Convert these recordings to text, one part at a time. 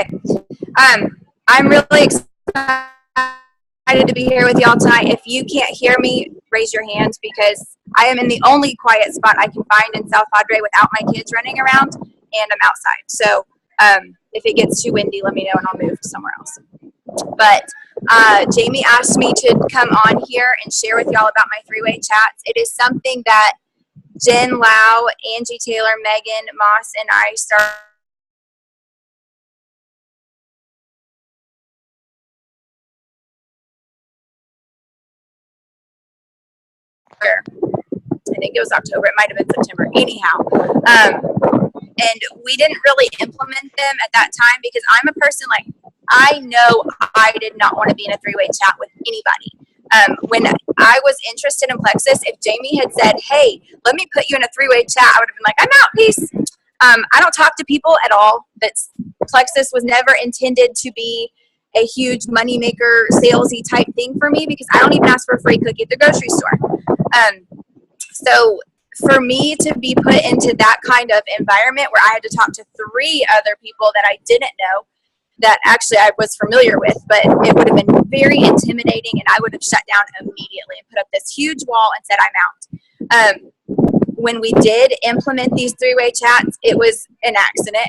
I'm really excited to be here with y'all tonight. If you can't hear me, raise your hand because I am in the only quiet spot I can find in South Padre without my kids running around, and I'm outside. So if it gets too windy, let me know and I'll move somewhere else. But Jayme asked me to come on here and share with y'all about my three-way chats. It is something that Jen Lau, Angie Taylor, Megan Moss, and I started. I think it was October. It might have been September. Anyhow, and we didn't really implement them at that time because I'm a person like I know I did not want to be in a three-way chat with anybody. When I was interested in Plexus, if Jayme had said, "Hey, let me put you in a three-way chat," I would have been like, "I'm out, peace." I don't talk to people at all. Plexus was never intended to be a huge moneymaker, salesy type thing for me because I don't even ask for a free cookie at the grocery store. So for me to be put into that kind of environment where I had to talk to 3 other people that I didn't know, that actually I was familiar with, but it would have been very intimidating and I would have shut down immediately and put up this huge wall and said, I'm out. When we did implement these three-way chats, it was an accident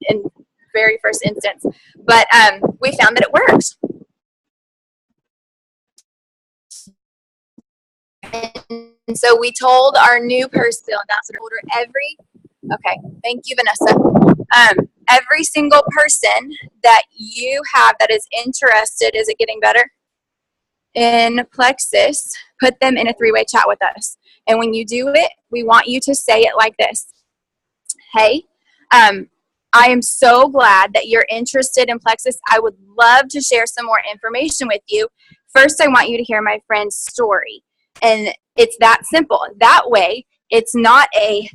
in very first instance, but we found that it worked. And so we told our new person, thank you, Vanessa. Every single person that you have that is interested, is it getting better? In Plexus, put them in a three-way chat with us. And when you do it, we want you to say it like this. Hey, I am so glad that you're interested in Plexus. I would love to share some more information with you. First, I want you to hear my friend's story. And it's that simple. That way, it's not a,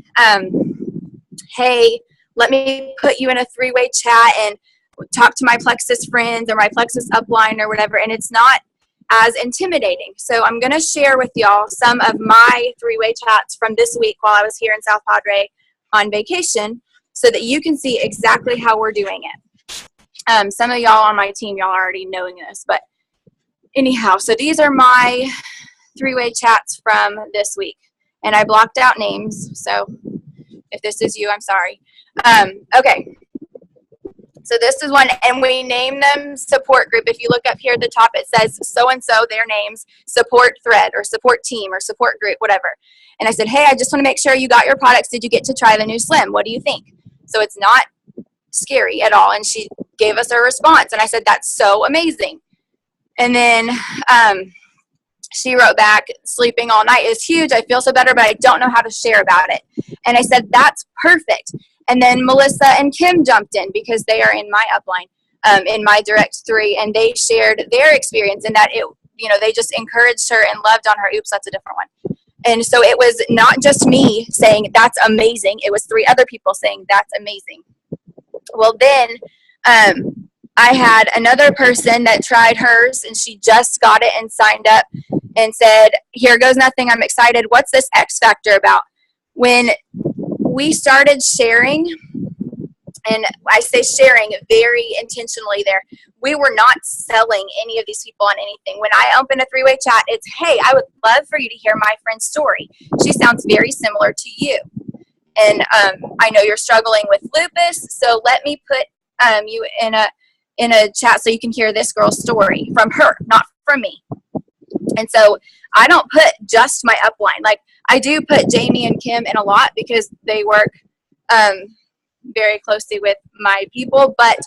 hey, let me put you in a three-way chat and talk to my Plexus friends or my Plexus upline or whatever. And it's not as intimidating. So I'm going to share with y'all some of my three-way chats from this week while I was here in South Padre on vacation so that you can see exactly how we're doing it. Some of y'all on my team, y'all are already knowing this, but anyhow, so these are my three-way chats from this week. And I blocked out names, so if this is you, I'm sorry. Okay. So this is one, and we name them support group. If you look up here at the top, it says so-and-so, their names, support thread or support team or support group, whatever. And I said, hey, I just want to make sure you got your products. Did you get to try the new Slim? What do you think? So it's not scary at all. And she gave us a response, and I said, that's so amazing. And then she wrote back, sleeping all night is huge. I feel so better, but I don't know how to share about it. And I said, that's perfect. And then Melissa and Kim jumped in because they are in my upline, in my direct 3, and they shared their experience in that they just encouraged her and loved on her. Oops, that's a different one. And so it was not just me saying that's amazing. It was 3 other people saying that's amazing. Well, then I had another person that tried hers, and she just got it and signed up and said, here goes nothing. I'm excited. What's this X Factor about? When we started sharing, and I say sharing very intentionally there, we were not selling any of these people on anything. When I open a three-way chat, it's, hey, I would love for you to hear my friend's story. She sounds very similar to you. And I know you're struggling with lupus, so let me put you in a chat so you can hear this girl's story from her, not from me. And so I don't put just my upline. Like, I do put Jayme and Kim in a lot because they work very closely with my people, but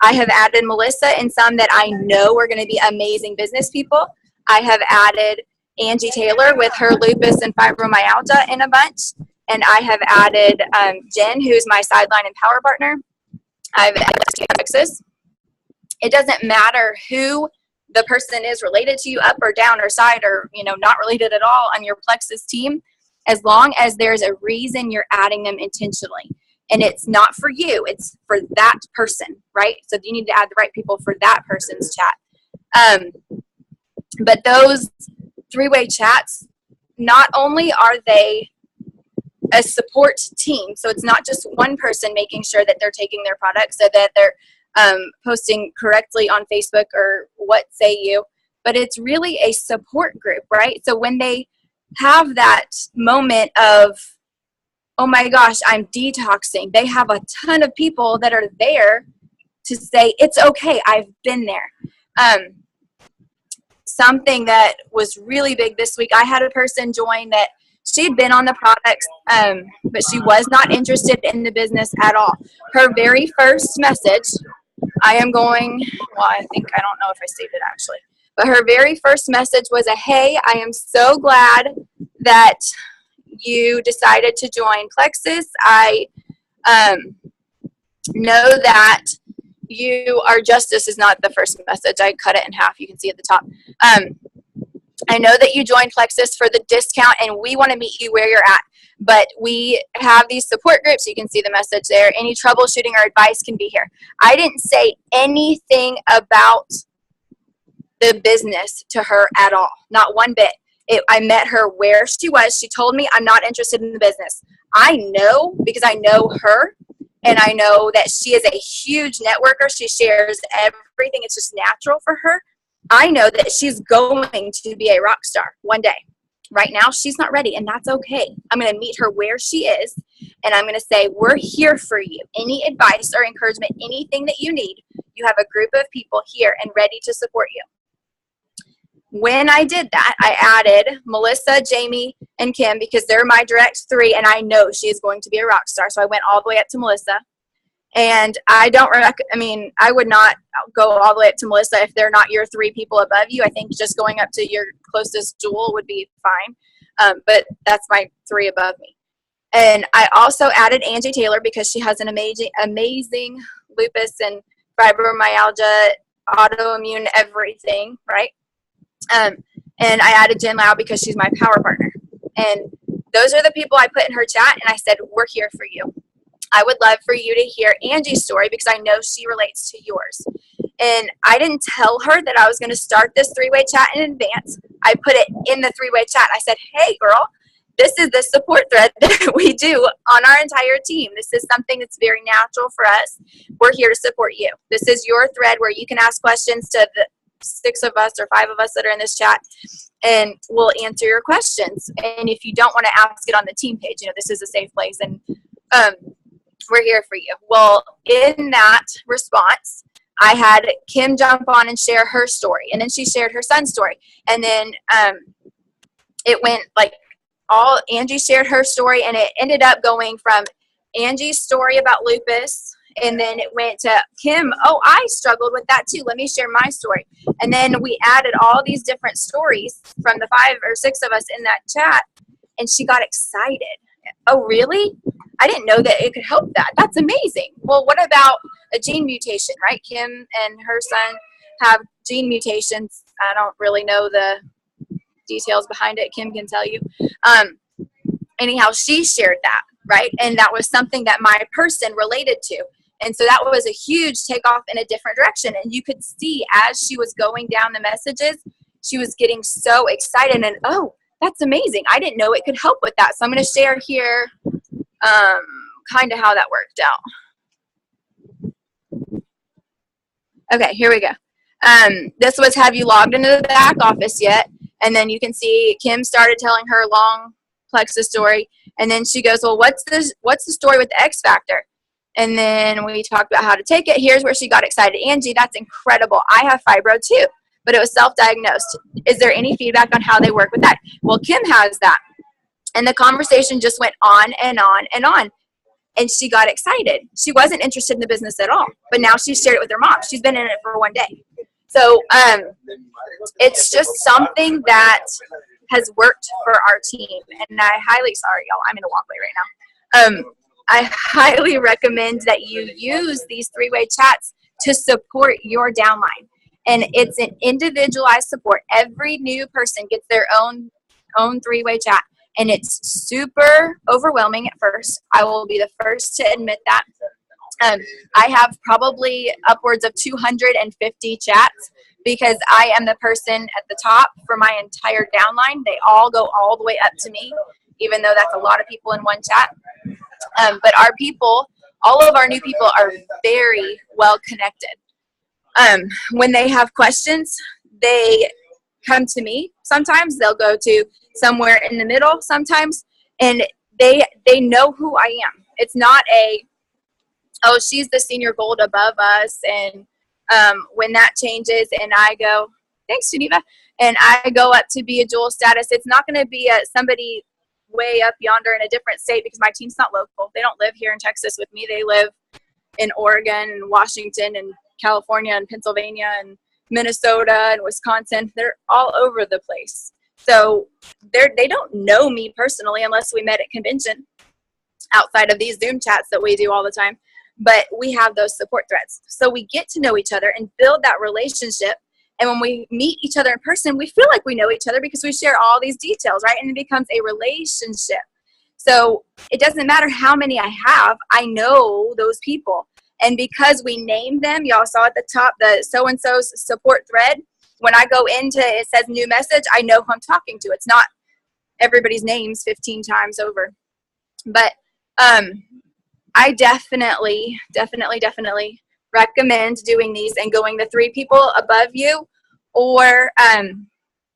I have added Melissa and some that I know are going to be amazing business people. I have added Angie Taylor with her lupus and fibromyalgia in a bunch, and I have added Jen, who's my sideline and power partner. I've added Texas. It doesn't matter who the person is related to you, up or down or side, or not related at all on your Plexus team, as long as there's a reason you're adding them intentionally. And it's not for you, it's for that person, right? So you need to add the right people for that person's chat. But those three-way chats, not only are they a support team. So it's not just one person making sure that they're taking their products, so that they're posting correctly on Facebook or what say you, but it's really a support group, right? So when they have that moment of, oh my gosh, I'm detoxing, they have a ton of people that are there to say, it's okay, I've been there. Something that was really big this week, I had a person join that she'd been on the products, but she was not interested in the business at all. Her very first message, I don't know if I saved it actually, but her very first message was hey, I am so glad that you decided to join Plexus. I know that you are this is not the first message. I cut it in half. You can see at the top. I know that you joined Plexus for the discount, and we want to meet you where you're at. But we have these support groups. You can see the message there. Any troubleshooting or advice can be here. I didn't say anything about the business to her at all. Not one bit. I met her where she was. She told me, I'm not interested in the business. I know, because I know her, and I know that she is a huge networker. She shares everything. It's just natural for her. I know that she's going to be a rock star one day. Right now, she's not ready, and that's okay. I'm going to meet her where she is, and I'm going to say, we're here for you. Any advice or encouragement, anything that you need, you have a group of people here and ready to support you. When I did that, I added Melissa, Jayme, and Kim because they're my direct three, and I know she is going to be a rock star. So I went all the way up to Melissa. And I would not go all the way up to Melissa if they're not your three people above you. I think just going up to your closest jewel would be fine. But that's my three above me. And I also added Angie Taylor because she has an amazing lupus and fibromyalgia, autoimmune, everything, right? And I added Jen Lau because she's my power partner. And those are the people I put in her chat, and I said, we're here for you. I would love for you to hear Angie's story because I know she relates to yours. And I didn't tell her that I was going to start this three-way chat in advance. I put it in the three-way chat. I said, hey, girl, this is the support thread that we do on our entire team. This is something that's very natural for us. We're here to support you. This is your thread where you can ask questions to the 6 of us or 5 of us that are in this chat, and we'll answer your questions. And if you don't want to ask it on the team page, this is a safe place, and we're here for you. Well, in that response, I had Kim jump on and share her story, and then she shared her son's story, and then it went Angie shared her story, and it ended up going from Angie's story about lupus, and then it went to Kim, oh, I struggled with that too. Let me share my story. And then we added all these different stories from the 5 or 6 of us in that chat, and she got excited. Oh, really? I didn't know that it could help that. That's amazing. Well, what about a gene mutation, right? Kim and her son have gene mutations. I don't really know the details behind it. Kim can tell you. Anyhow, she shared that, right? And that was something that my person related to. And so that was a huge takeoff in a different direction. And you could see as she was going down the messages, she was getting so excited. And, oh, that's amazing. I didn't know it could help with that. So I'm going to share here kind of how that worked out. Okay, here we go. This was, have you logged into the back office yet? And then you can see Kim started telling her long Plexus story. And then she goes, well, what's the story with the X Factor? And then we talked about how to take it. Here's where she got excited. Angie, that's incredible. I have fibro too, but it was self-diagnosed. Is there any feedback on how they work with that? Well, Kim has that. And the conversation just went on and on and on. And she got excited. She wasn't interested in the business at all, but now she's shared it with her mom. She's been in it for one day. So it's just something that has worked for our team. And sorry, y'all, I'm in a walkway right now. I highly recommend that you use these three-way chats to support your downline. And it's an individualized support. Every new person gets their own three-way chat. And it's super overwhelming at first. I will be the first to admit that. I have probably upwards of 250 chats because I am the person at the top for my entire downline. They all go all the way up to me. even though that's a lot of people in one chat. But our people, all of our new people are very well connected. When they have questions, they come to me. Sometimes they'll go to somewhere in the middle sometimes, and they know who I am. It's not oh, she's the senior gold above us, and when that changes and I go, thanks, Geneva, and I go up to be a dual status, it's not going to be somebody way up yonder in a different state, because my team's not local. They don't live here in Texas with me. They live in Oregon and Washington and California and Pennsylvania and Minnesota and Wisconsin. They're all over the place. So they don't know me personally unless we met at convention outside of these Zoom chats that we do all the time. But we have those support threads. So we get to know each other and build that relationship. And when we meet each other in person, we feel like we know each other because we share all these details, right? And it becomes a relationship. So it doesn't matter how many I have, I know those people. And because we named them, y'all saw at the top, the so-and-so's support thread, when I go into it says new message, I know who I'm talking to. It's not everybody's names 15 times over. But I definitely recommend doing these and going the 3 people above you, or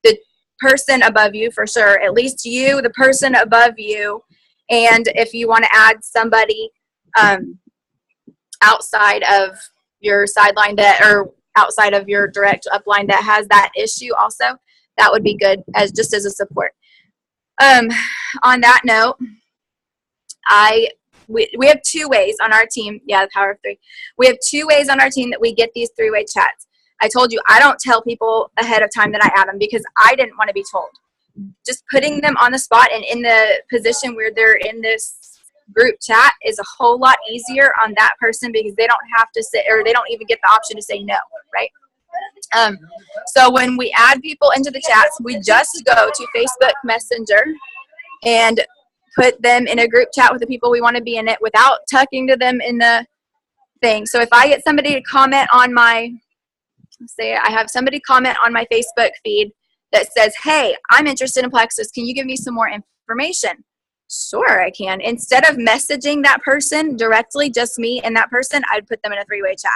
the person above you for sure, at least you, the person above you, and if you want to add somebody outside of your sideline or outside of your direct upline that has that issue also, that would be good as just as a support. On that note, we have 2 ways on our team. Yeah, the power of 3. We have 2 ways on our team that we get these 3-way chats. I told you I don't tell people ahead of time that I add them because I didn't want to be told. Just putting them on the spot and in the position where they're in this group chat is a whole lot easier on that person because they don't have to say, or they don't even get the option to say no, right? So when we add people into the chats, we just go to Facebook Messenger and put them in a group chat with the people we want to be in it without talking to them in the thing. So if I get somebody to comment on my, let's say I have somebody comment on my Facebook feed that says, hey, I'm interested in Plexus. Can you give me some more information? Sure, I can. Instead of messaging that person directly, just me and that person, I'd put them in a 3-way chat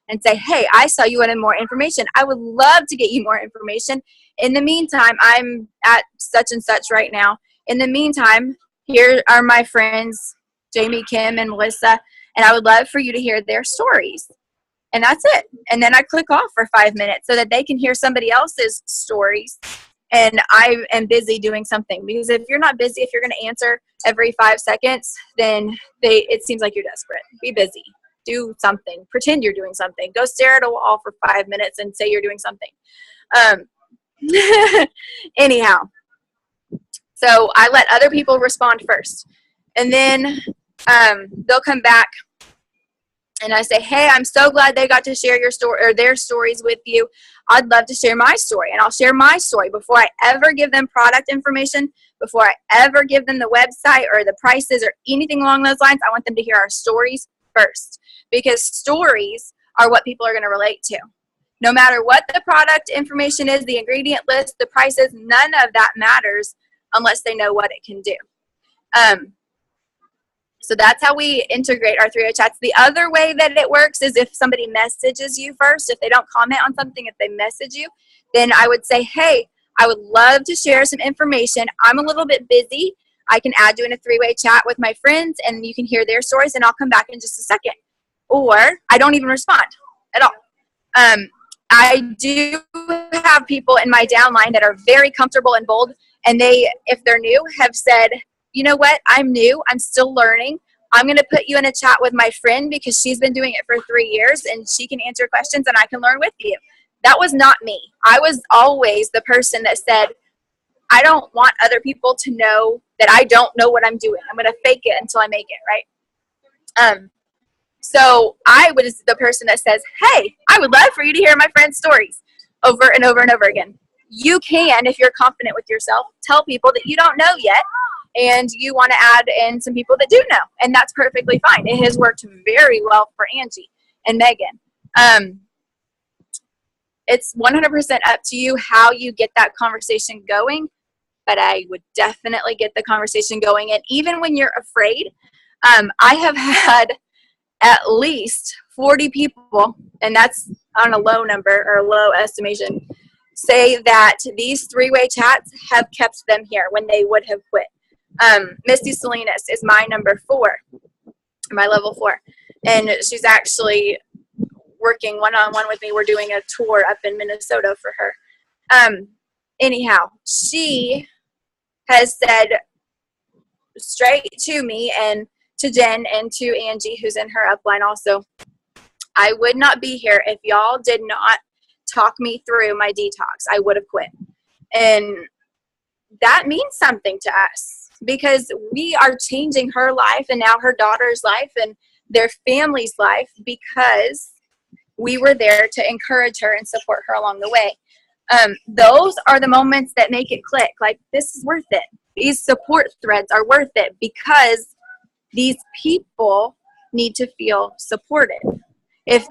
and say, hey, I saw you wanted more information. I would love to get you more information. In the meantime, I'm at such and such right now. In the meantime, here are my friends, Jayme, Kim, and Melissa, and I would love for you to hear their stories. And that's it. And then I click off for 5 minutes so that they can hear somebody else's stories. And I am busy doing something. Because if you're not busy, if you're going to answer every 5 seconds, then it seems like you're desperate. Be busy. Do something. Pretend you're doing something. Go stare at a wall for 5 minutes and say you're doing something. Anyhow. So I let other people respond first. And then they'll come back and I say, hey, I'm so glad they got to share your story or their stories with you. I'd love to share my story. And I'll share my story before I ever give them product information, before I ever give them the website or the prices or anything along those lines. I want them to hear our stories first, because stories are what people are going to relate to. No matter what the product information is, the ingredient list, the prices, none of that matters unless they know what it can do. So that's how we integrate our 3-way chats. The other way that it works is if somebody messages you first. If they don't comment on something, if they message you, then I would say, hey, I would love to share some information. I'm a little bit busy. I can add you in a 3-way chat with my friends, and you can hear their stories, and I'll come back in just a second. Or I don't even respond at all. I do have people in my downline that are very comfortable and bold, and they, if they're new, have said, you know what, I'm new, I'm still learning. I'm going to put you in a chat with my friend because she's been doing it for 3 years and she can answer questions and I can learn with you. That was not me. I was always the person that said, I don't want other people to know that I don't know what I'm doing. I'm going to fake it until I make it, right? So I was the person that says, hey, I would love for you to hear my friend's stories over and over and over again. You can, if you're confident with yourself, tell people that you don't know yet and you want to add in some people that do know. And that's perfectly fine. It has worked very well for Angie and Megan. It's 100% up to you how you get that conversation going. but I would definitely get the conversation going. And even when you're afraid, I have had at least 40 people, and that's on a low number or a low estimation, say that these three-way chats have kept them here when they would have quit. Misty Salinas is my number 4, my level 4, and she's actually working one-on-one with me. We're doing a tour up in Minnesota for her. Anyhow, she has said straight to me and to Jen and to Angie, who's in her upline also, I would not be here if y'all did not talk me through my detox. I would have quit. And that means something to us because we are changing her life and now her daughter's life and their family's life because we were there to encourage her and support her along the way. Those are the moments that make it click. Like, this is worth it. These support threads are worth it because these people need to feel supported. If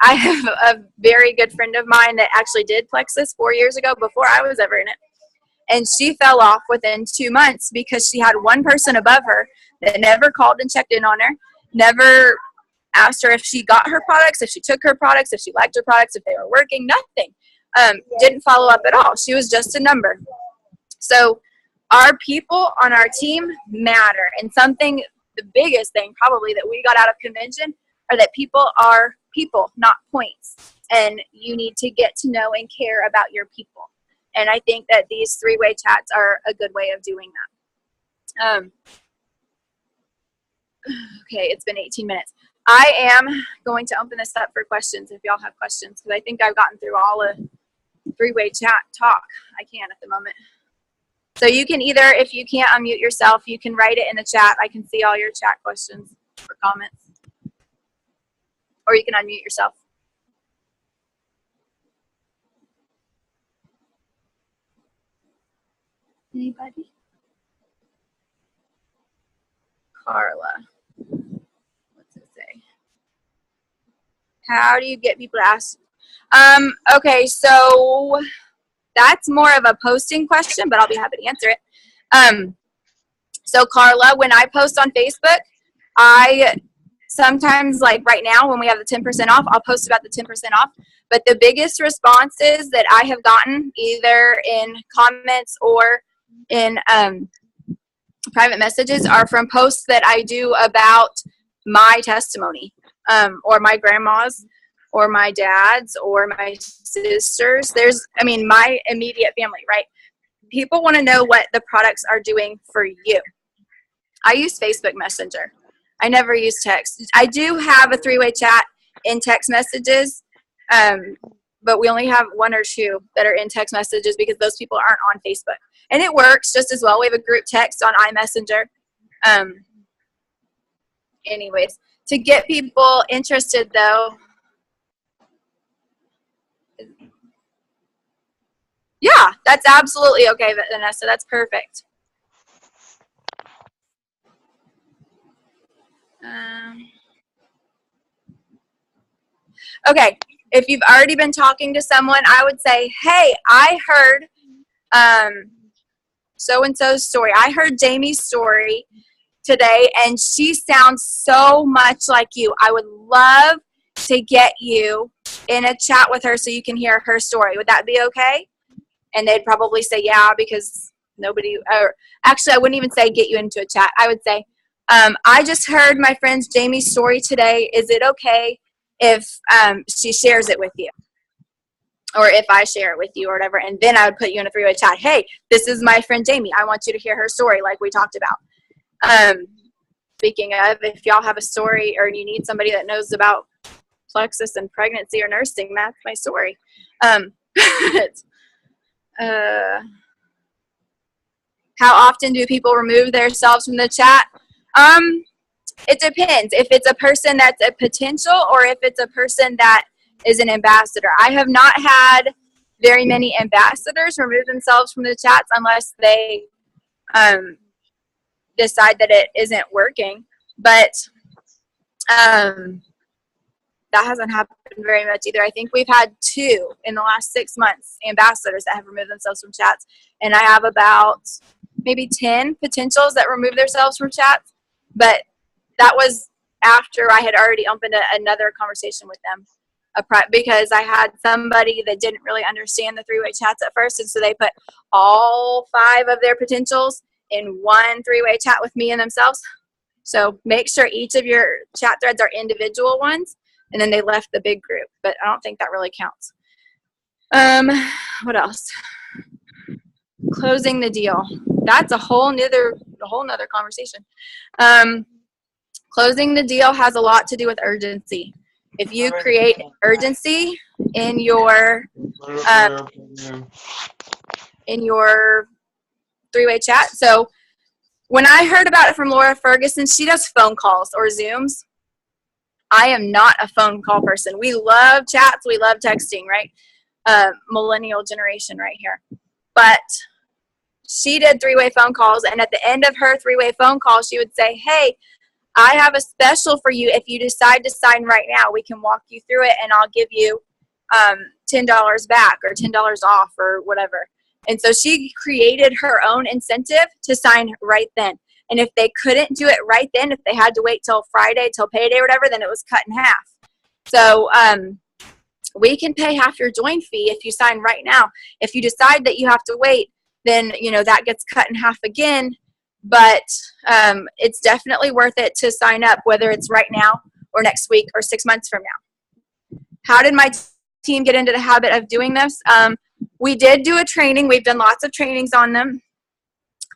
I have a very good friend of mine that actually did Plexus 4 years ago before I was ever in it. And she fell off within 2 months because she had one person above her that never called and checked in on her, never asked her if she got her products, if she took her products, if she liked her products, if they were working, nothing. Didn't follow up at all. She was just a number. So our people on our team matter. And the biggest thing probably that we got out of convention are that people are people, not points. And you need to get to know and care about your people. And I think that these three-way chats are a good way of doing that. Okay, it's been 18 minutes. I am going to open this up for questions if y'all have questions, because I think I've gotten through all the three-way chat talk I can at the moment. So you can either, if you can't unmute yourself, you can write it in the chat. I can see all your chat questions or comments. Or you can unmute yourself. Anybody? Carla. What's it say? How do you get people to ask? Okay, so that's more of a posting question, but I'll be happy to answer it. So Carla, when I post on Facebook, I sometimes, like right now when we have the 10% off, I'll post about the 10% off. But the biggest responses that I have gotten either in comments or in private messages are from posts that I do about my testimony, or my grandma's or my dad's or my sisters. My immediate family, right? People want to know what the products are doing for you. I use Facebook Messenger. I never use text. I do have a three-way chat in text messages, but we only have 1 or 2 that are in text messages because those people aren't on Facebook. And it works just as well. We have a group text on iMessenger. Anyways, to get people interested, though, yeah, that's absolutely okay, Vanessa. That's perfect. Okay, if you've already been talking to someone, I would say, hey, I heard so-and-so's story. I heard Jayme's story today, and she sounds so much like you. I would love to get you in a chat with her so you can hear her story. Would that be okay? And they'd probably say, yeah, because nobody, or actually, I wouldn't even say get you into a chat. I would say, I just heard my friend's Jayme's story today. Is it okay if she shares it with you? Or if I share it with you or whatever. And then I would put you in a three-way chat. Hey, this is my friend Jayme. I want you to hear her story like we talked about. Speaking of, if y'all have a story or you need somebody that knows about plexus and pregnancy or nursing, that's my story. How often do people remove themselves from the chat? It depends. If it's a person that's a potential or if it's a person that is an ambassador. I have not had very many ambassadors remove themselves from the chats unless they decide that it isn't working. But that hasn't happened very much either. I think we've had 2 in the last 6 months, ambassadors that have removed themselves from chats. And I have about maybe 10 potentials that remove themselves from chats. But that was after I had already opened another conversation with them. Because I had somebody that didn't really understand the 3-way chats at first. And so they put all 5 of their potentials in one 3-way chat with me and themselves. So make sure each of your chat threads are individual ones, and then they left the big group. But I don't think that really counts. What else? Closing the deal. That's a whole nother conversation. Closing the deal has a lot to do with urgency. If you create urgency in your 3-way chat. So when I heard about it from Laura Ferguson, she does phone calls or Zooms. I am not a phone call person. We love chats. We love texting, right? Millennial generation right here. But she did 3-way phone calls, and at the end of her 3-way phone call, she would say, hey, I have a special for you. If you decide to sign right now, we can walk you through it, and I'll give you $10 back or $10 off or whatever. And so she created her own incentive to sign right then. And if they couldn't do it right then, if they had to wait till Friday, till payday or whatever, then it was cut in half. So we can pay half your join fee if you sign right now. If you decide that you have to wait, then, that gets cut in half again. But it's definitely worth it to sign up, whether it's right now or next week or 6 months from now. How did my team get into the habit of doing this? We did do a training. We've done lots of trainings on them.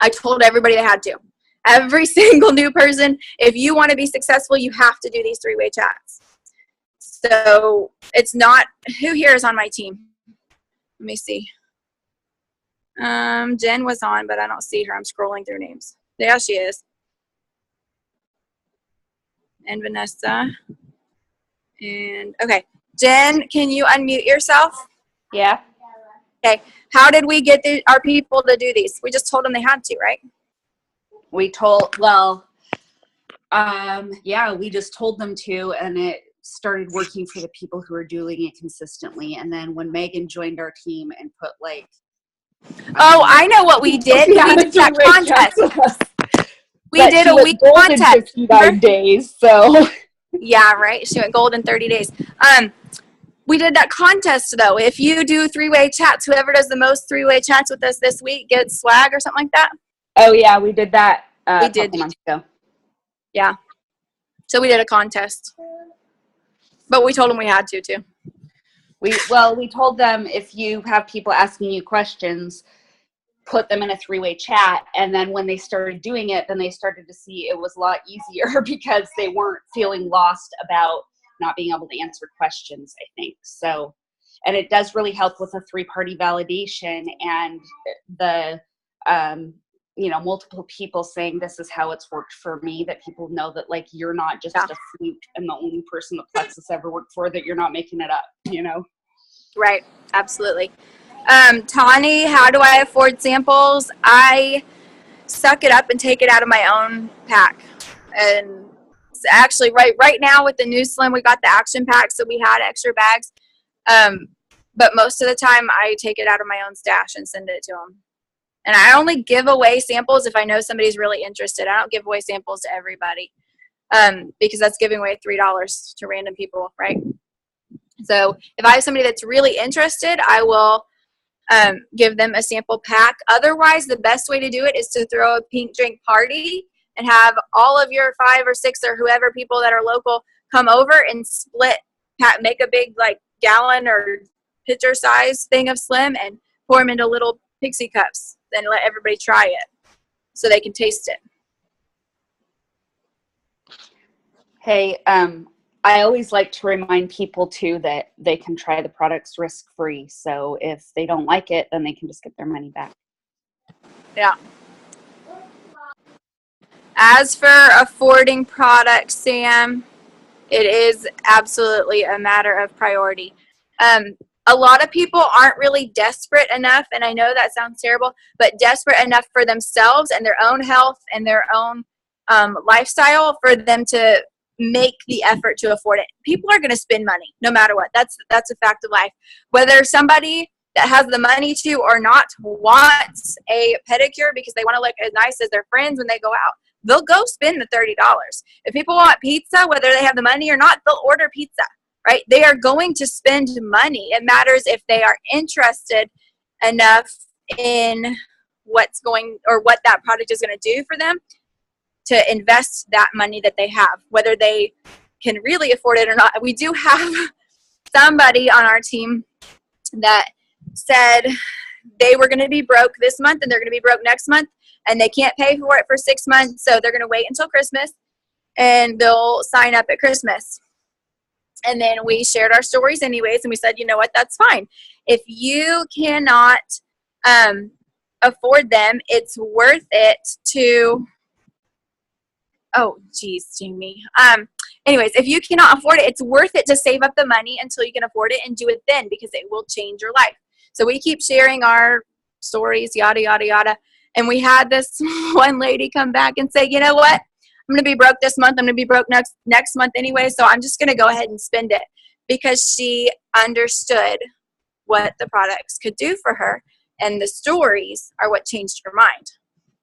I told everybody they had to. Every single new person, if you want to be successful, you have to do these 3-way chats. So it's not, who here is on my team? Let me see. Jen was on, but I don't see her. I'm scrolling through names. There she is. And Vanessa. And, okay. Jen, can you unmute yourself? Yeah. Okay. How did we get our people to do these? We just told them they had to, right? We just told them to, and it started working for the people who are doing it consistently. And then when Megan joined our team and put I know what we did. We did that contest. We did a week contest. 59 days, so. Yeah, right. She went gold in 30 days. We did that contest, though. If you do 3-way chats, whoever does the most 3-way chats with us this week gets swag or something like that. Oh, yeah, we did that a couple months ago. Yeah. So we did a contest. But we told them we had to, too. We told them if you have people asking you questions, put them in a 3-way chat. And then when they started doing it, then they started to see it was a lot easier because they weren't feeling lost about not being able to answer questions, I think. So, and it does really help with a 3-party validation and the, multiple people saying this is how it's worked for me, that people know that you're not just a fluke and the only person that Plexus ever worked for, that you're not making it up, Right. Absolutely. Tawny, how do I afford samples? I suck it up and take it out of my own pack. And actually right now with the new Slim, we got the action pack, so we had extra bags. But most of the time I take it out of my own stash and send it to them. And I only give away samples if I know somebody's really interested. I don't give away samples to everybody because that's giving away $3 to random people, right? So if I have somebody that's really interested, I will give them a sample pack. Otherwise, the best way to do it is to throw a pink drink party and have all of your 5 or 6 or whoever people that are local come over and split, make a big gallon or pitcher size thing of Slim and pour them into little pixie cups. Then let everybody try it so they can taste it. Hey, I always like to remind people too that they can try the products risk-free. So if they don't like it, then they can just get their money back. Yeah. As for affording products, Sam, it is absolutely a matter of priority. A lot of people aren't really desperate enough, and I know that sounds terrible, but desperate enough for themselves and their own health and their own lifestyle for them to make the effort to afford it. People are going to spend money no matter what. That's a fact of life. Whether somebody that has the money to or not wants a pedicure because they want to look as nice as their friends when they go out, they'll go spend the $30. If people want pizza, whether they have the money or not, they'll order pizza, right? They are going to spend money. It matters if they are interested enough in what's going or what that product is going to do for them to invest that money that they have, whether they can really afford it or not. We do have somebody on our team that said they were going to be broke this month and they're going to be broke next month, and they can't pay for it for 6 months, so they're going to wait until Christmas and they'll sign up at Christmas. And then we shared our stories anyways, and we said, you know what, that's fine. If you cannot afford them, it's worth it to oh geez, Jayme. Anyways, if you cannot afford it, it's worth it to save up the money until you can afford it and do it then, because it will change your life. So we keep sharing our stories, yada, yada, yada. And we had this one lady come back and say, you know what? I'm going to be broke this month. I'm going to be broke next month anyway. So I'm just going to go ahead and spend it, because she understood what the products could do for her. And the stories are what changed her mind.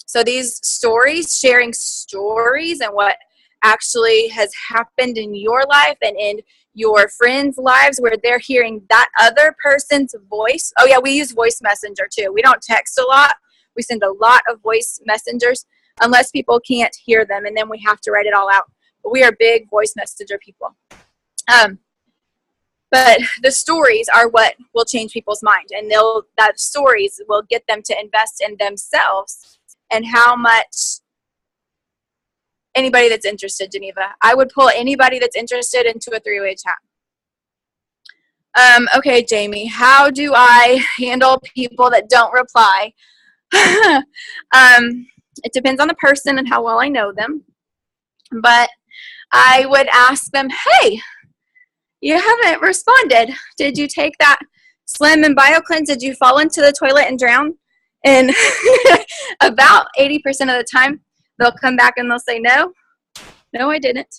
So these stories, sharing stories and what actually has happened in your life and in your friends' lives, where they're hearing that other person's voice. Oh yeah, we use voice messenger too. We don't text a lot. We send a lot of voice messengers unless people can't hear them, and then we have to write it all out. But we are big voice messenger people. But the stories are what will change people's mind, and that stories will get them to invest in themselves. And how much anybody that's interested, Geneva, I would pull anybody that's interested into a 3-way chat. Okay, Jayme, how do I handle people that don't reply? It depends on the person and how well I know them. But I would ask them, hey, you haven't responded. Did you take that Slim and Bio Cleanse? Did you fall into the toilet and drown? And about 80% of the time, they'll come back and they'll say, no, I didn't.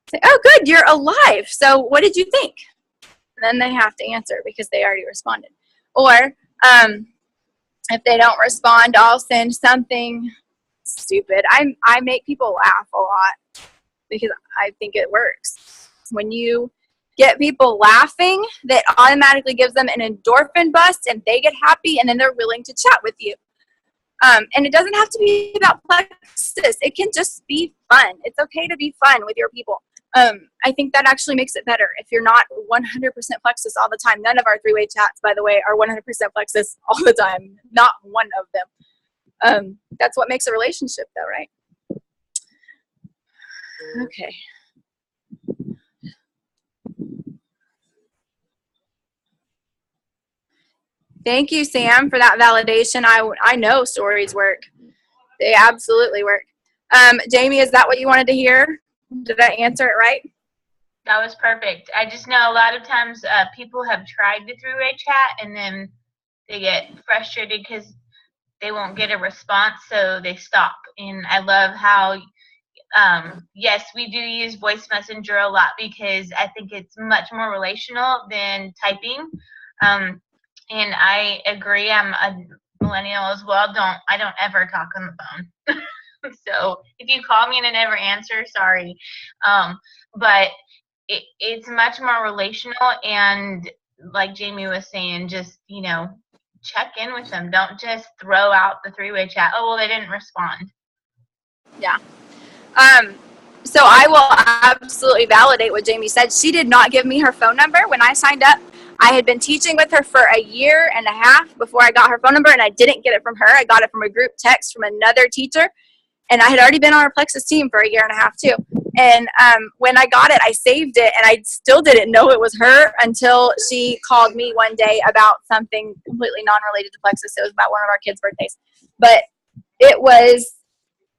Say, oh, good, you're alive. So what did you think? And then they have to answer because they already responded. Or if they don't respond, I'll send something stupid. I make people laugh a lot because I think it works. When you get people laughing, that automatically gives them an endorphin bust, and they get happy, and then they're willing to chat with you. And it doesn't have to be about plexus. It can just be fun. It's okay to be fun with your people. I think that actually makes it better. If you're not 100% plexus all the time, none of our 3-way chats, by the way, are 100% plexus all the time. Not one of them. That's what makes a relationship, though, right? Okay. Thank you, Sam, for that validation. I know stories work. They absolutely work. Jayme, is that what you wanted to hear? Did I answer it right? That was perfect. I just know a lot of times people have tried the 3-way chat and then they get frustrated because they won't get a response, so they stop. And I love how, yes, we do use voice messenger a lot because I think it's much more relational than typing. And I agree. I'm a millennial as well. I don't ever talk on the phone. So if you call me and I never answer, sorry. But it's much more relational, and like Jayme was saying, just, check in with them. Don't just throw out the 3-way chat. Oh, well, they didn't respond. Yeah. So I will absolutely validate what Jayme said. She did not give me her phone number when I signed up. I had been teaching with her for a year and a half before I got her phone number, and I didn't get it from her. I got it from a group text from another teacher, and I had already been on our Plexus team for a year and a half too. And when I got it, I saved it, and I still didn't know it was her until she called me one day about something completely non-related to Plexus. It was about one of our kids' birthdays. But it was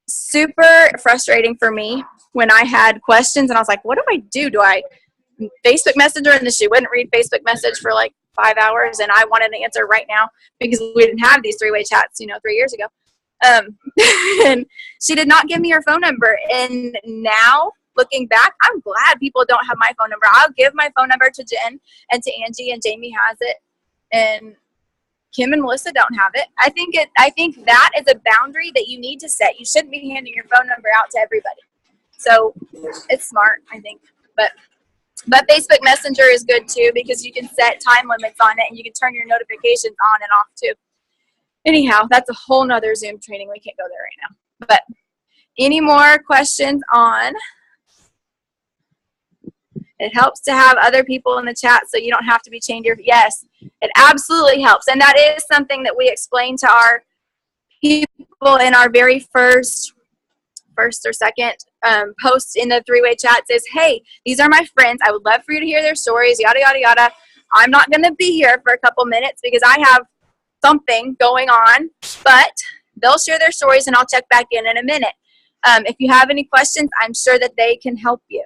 super frustrating for me when I had questions, and I was like, what do? Do I Facebook Messenger? And then she wouldn't read Facebook message for like 5 hours, and I wanted an answer right now because we didn't have these 3-way chats, 3 years ago. And she did not give me her phone number. And now looking back, I'm glad people don't have my phone number. I'll give my phone number to Jen and to Angie, and Jayme has it, and Kim and Melissa don't have it. I think that is a boundary that you need to set. You shouldn't be handing your phone number out to everybody. So it's smart, I think. But Facebook Messenger is good too, because you can set time limits on it and you can turn your notifications on and off too. Anyhow, that's a whole nother Zoom training. We can't go there right now. But any more questions on? It helps to have other people in the chat so you don't have to be chained to your, yes, it absolutely helps. And that is something that we explain to our people in our very first or second post in the three-way chat. Says, hey, these are my friends. I would love for you to hear their stories, yada, yada, yada. I'm not going to be here for a couple minutes because I have something going on, but they'll share their stories and I'll check back in a minute. If you have any questions, I'm sure that they can help you.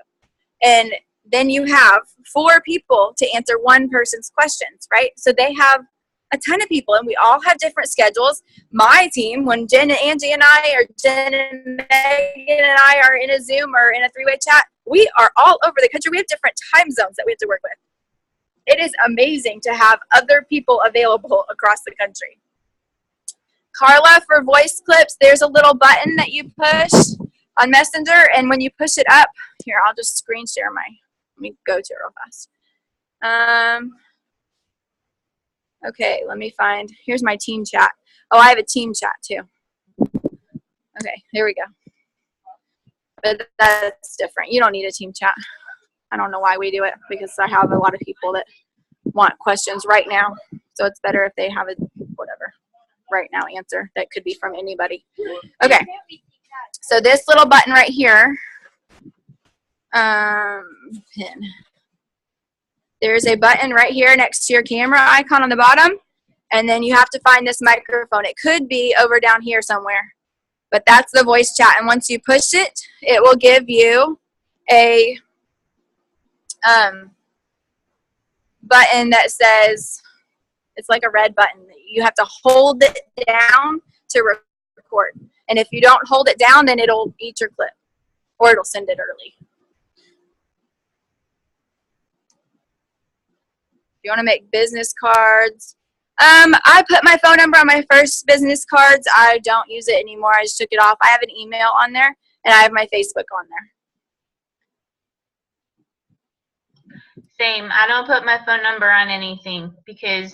And then you have 4 people to answer one person's questions, right? So they have a ton of people, and we all have different schedules. My team, when Jen and Angie and I, or Jen and Megan and I are in a Zoom or in a three-way chat, we are all over the country. We have different time zones that we have to work with. It is amazing to have other people available across the country. Carla, for voice clips, there's a little button that you push on Messenger, and when you push it up, here, I'll just screen share my, let me go to it real fast. Okay, let me find, here's my team chat. Oh, I have a team chat too. Okay, here we go. But that's different. You don't need a team chat. I don't know why we do it, because I have a lot of people that want questions right now. So it's better if they have a whatever right now answer that could be from anybody. Okay, so this little button right here, pin. There's a button right here next to your camera icon on the bottom, and then you have to find this microphone. It could be over down here somewhere, but that's the voice chat. And once you push it, it will give you a button that says, it's like a red button. You have to hold it down to record. And if you don't hold it down, then it'll eat your clip, or it'll send it early. If you want to make business cards, I put my phone number on my first business cards. I don't use it anymore. I just took it off. I have an email on there, and I have my Facebook on there. Same. I don't put my phone number on anything because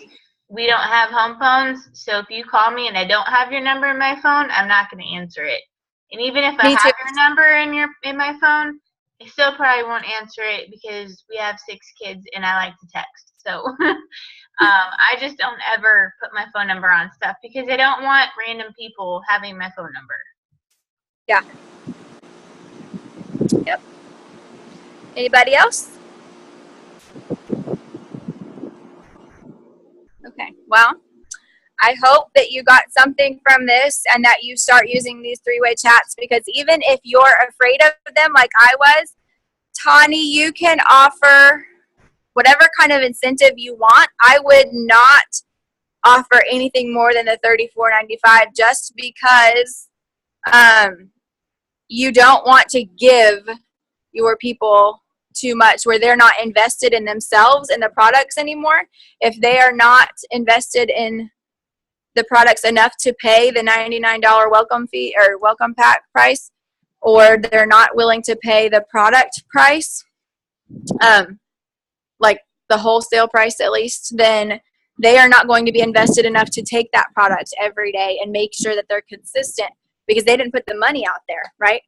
we don't have home phones. So if you call me and I don't have your number in my phone, I'm not going to answer it. And even if I have your number in my phone, I still probably won't answer it because we have 6 kids and I like to text. So I just don't ever put my phone number on stuff because I don't want random people having my phone number. Yeah. Yep. Anybody else? Okay. Well, I hope that you got something from this and that you start using these three-way chats, because even if you're afraid of them like I was, Tani, you can offer whatever kind of incentive you want. I would not offer anything more than the $34.95 just because you don't want to give your people too much where they're not invested in themselves and the products anymore. If they are not invested in the products enough to pay the $99 welcome fee or welcome pack price, or they're not willing to pay the product price, like the wholesale price at least, then they are not going to be invested enough to take that product every day and make sure that they're consistent because they didn't put the money out there, right?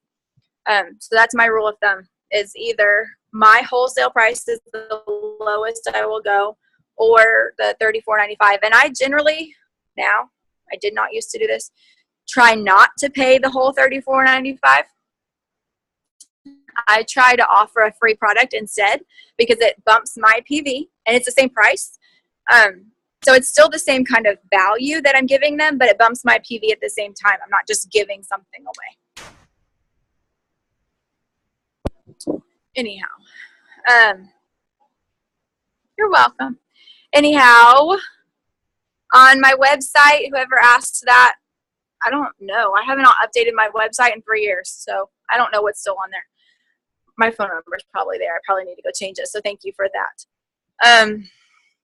So that's my rule of thumb, is either my wholesale price is the lowest I will go, or the $34.95. And I generally, now, I did not used to do this, try not to pay the whole $34.95. I try to offer a free product instead because it bumps my PV and it's the same price. So it's still the same kind of value that I'm giving them, but it bumps my PV at the same time. I'm not just giving something away. Anyhow, you're welcome. Anyhow, on my website, whoever asked that, I don't know. I haven't updated my website in 3 years, so I don't know what's still on there. my phone number is probably there. I probably need to go change it. So thank you for that.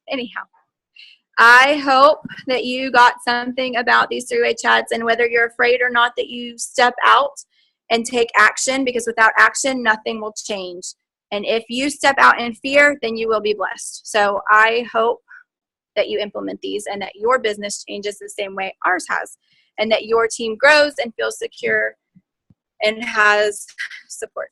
Anyhow, I hope that you got something about these three-way chats, and whether you're afraid or not, that you step out and take action, because without action, nothing will change. And if you step out in fear, then you will be blessed. So I hope that you implement these and that your business changes the same way ours has, and that your team grows and feels secure and has support.